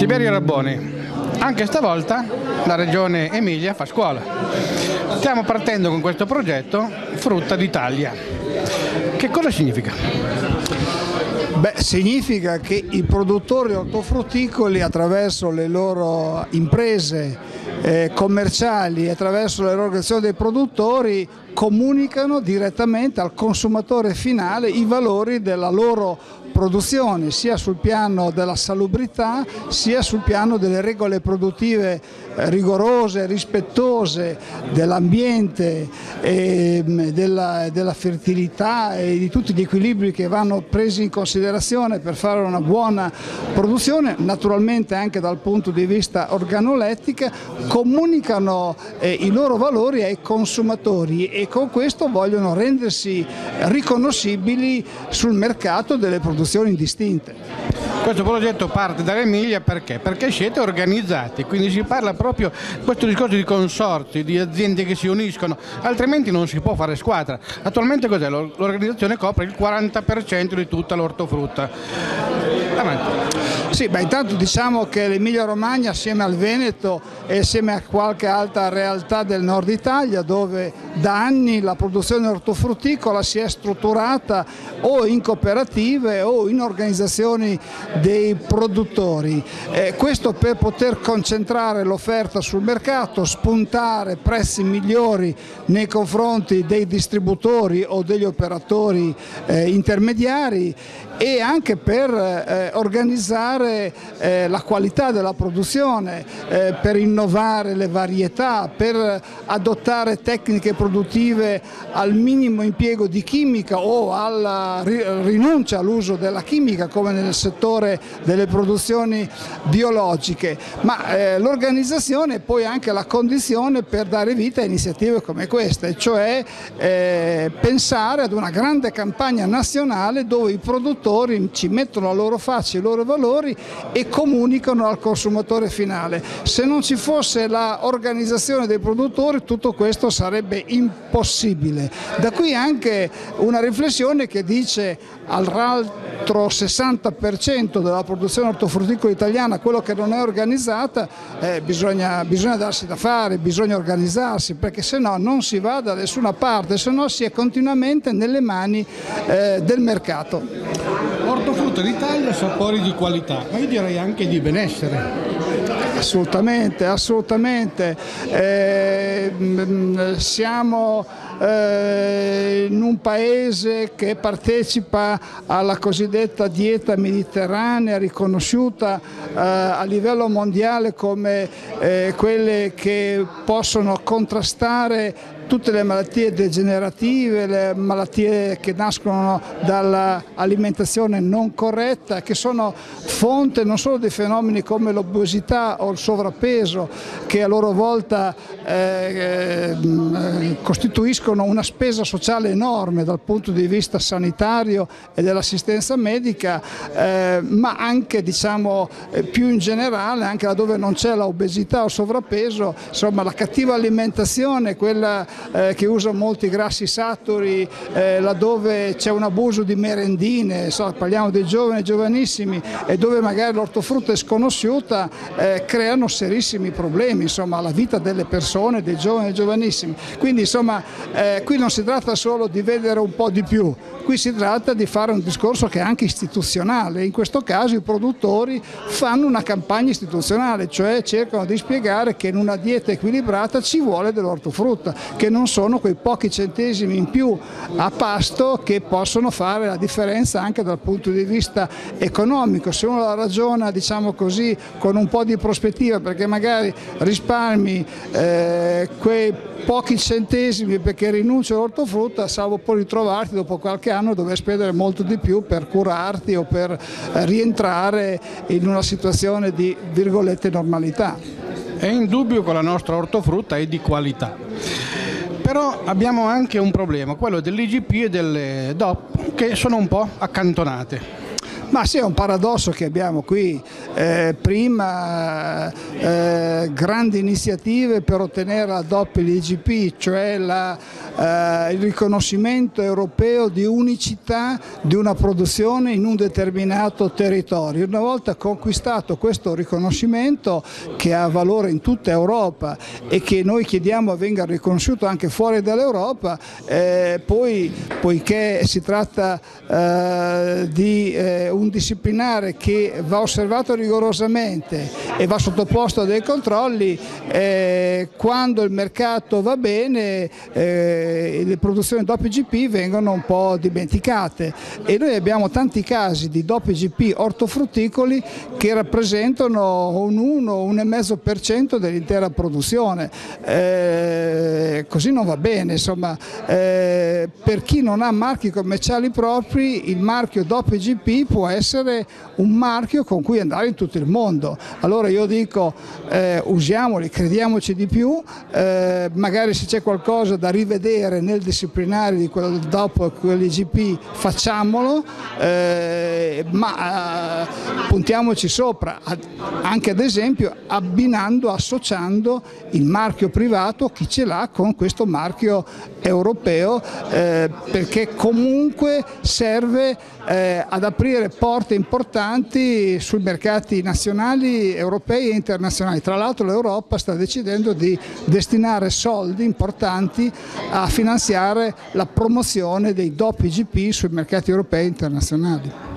Tiberio Rabboni, anche stavolta la Regione Emilia fa scuola. Stiamo partendo con questo progetto Frutta d'Italia. Che cosa significa? Beh, significa che i produttori ortofrutticoli attraverso le loro imprese commerciali, attraverso le organizzazioni dei produttori, comunicano direttamente al consumatore finale i valori della loro produzione, sia sul piano della salubrità sia sul piano delle regole produttive rigorose, rispettose dell'ambiente, della fertilità e di tutti gli equilibri che vanno presi in considerazione per fare una buona produzione, naturalmente anche dal punto di vista organolettico, comunicano i loro valori ai consumatori e con questo vogliono rendersi riconoscibili sul mercato delle produzioni distinte. Questo progetto parte dall'Emilia perché? Perché siete organizzati, quindi si parla proprio di questo discorso di consorzi, di aziende che si uniscono, altrimenti non si può fare squadra. Attualmente cos'è? L'organizzazione copre il 40% di tutta l'ortofrutta. Avanti. Sì, intanto diciamo che l'Emilia Romagna assieme al Veneto e assieme a qualche altra realtà del nord Italia, dove da anni la produzione ortofrutticola si è strutturata o in cooperative o in organizzazioni dei produttori. Questo per poter concentrare l'offerta sul mercato, spuntare prezzi migliori nei confronti dei distributori o degli operatori intermediari e anche per organizzare la qualità della produzione, per innovare le varietà, per adottare tecniche produttive al minimo impiego di chimica o alla rinuncia all'uso della chimica come nel settore delle produzioni biologiche, ma l'organizzazione è poi anche la condizione per dare vita a iniziative come queste, cioè pensare ad una grande campagna nazionale dove i produttori ci mettono la loro faccia, i loro valori e comunicano al consumatore finale. Se non ci fosse l'organizzazione dei produttori tutto questo sarebbe impossibile. Da qui anche una riflessione che dice all'altro 60% della produzione ortofrutticola italiana, quello che non è organizzata, bisogna darsi da fare, bisogna organizzarsi, perché se no non si va da nessuna parte, se no si è continuamente nelle mani del mercato. Ortofrutta d'Italia, sapori di qualità, ma io direi anche di benessere. Assolutamente, assolutamente. Siamo in un paese che partecipa alla cosiddetta dieta mediterranea, riconosciuta a livello mondiale come quelle che possono contrastare tutte le malattie degenerative, le malattie che nascono dall'alimentazione non corretta, che sono fonte non solo di fenomeni come l'obesità o il sovrappeso, che a loro volta costituiscono una spesa sociale enorme dal punto di vista sanitario e dell'assistenza medica, ma anche più in generale, anche laddove non c'è l'obesità o il sovrappeso, insomma la cattiva alimentazione, quella che usa molti grassi saturi, laddove c'è un abuso di merendine, parliamo dei giovani, giovanissimi, e dove magari l'ortofrutta è sconosciuta, creano serissimi problemi alla vita delle persone, dei giovani e giovanissimi. Quindi qui non si tratta solo di vedere un po' di più, qui si tratta di fare un discorso che è anche istituzionale. In questo caso i produttori fanno una campagna istituzionale, cioè cercano di spiegare che in una dieta equilibrata ci vuole dell'ortofrutta, che non sono quei pochi centesimi in più a pasto che possono fare la differenza anche dal punto di vista economico. Se uno la ragiona così con un po' di prospettiva, perché magari risparmi quei pochi centesimi perché rinunci all'ortofrutta, salvo poi ritrovarti dopo qualche anno dover spendere molto di più per curarti o per rientrare in una situazione di virgolette normalità. È indubbio che la nostra ortofrutta è di qualità, però abbiamo anche un problema, quello dell'IGP e delle DOP, che sono un po' accantonate. Ma sì, è un paradosso che abbiamo qui. Prima grandi iniziative per ottenere la DOP e l'IGP, cioè la il riconoscimento europeo di unicità di una produzione in un determinato territorio. Una volta conquistato questo riconoscimento, che ha valore in tutta Europa e che noi chiediamo venga riconosciuto anche fuori dall'Europa, poiché si tratta di un disciplinare che va osservato rigorosamente e va sottoposto a dei controlli, quando il mercato va bene le produzioni DOP IGP vengono un po' dimenticate, e noi abbiamo tanti casi di DOP IGP ortofrutticoli che rappresentano un 1-1,5% dell'intera produzione. Così non va bene, insomma. Per chi non ha marchi commerciali propri, il marchio DOP IGP può essere un marchio con cui andare in tutto il mondo. Allora io dico, usiamoli, crediamoci di più, magari se c'è qualcosa da rivedere nel disciplinare di quello DOP e quello IGP facciamolo, ma puntiamoci sopra, anche ad esempio associando il marchio privato, chi ce l'ha, con questo marchio europeo, perché comunque serve ad aprire porte importanti sui mercati nazionali, europei e internazionali. Tra l'altro l'Europa sta decidendo di destinare soldi importanti a finanziare la promozione dei DOP IGP sui mercati europei e internazionali.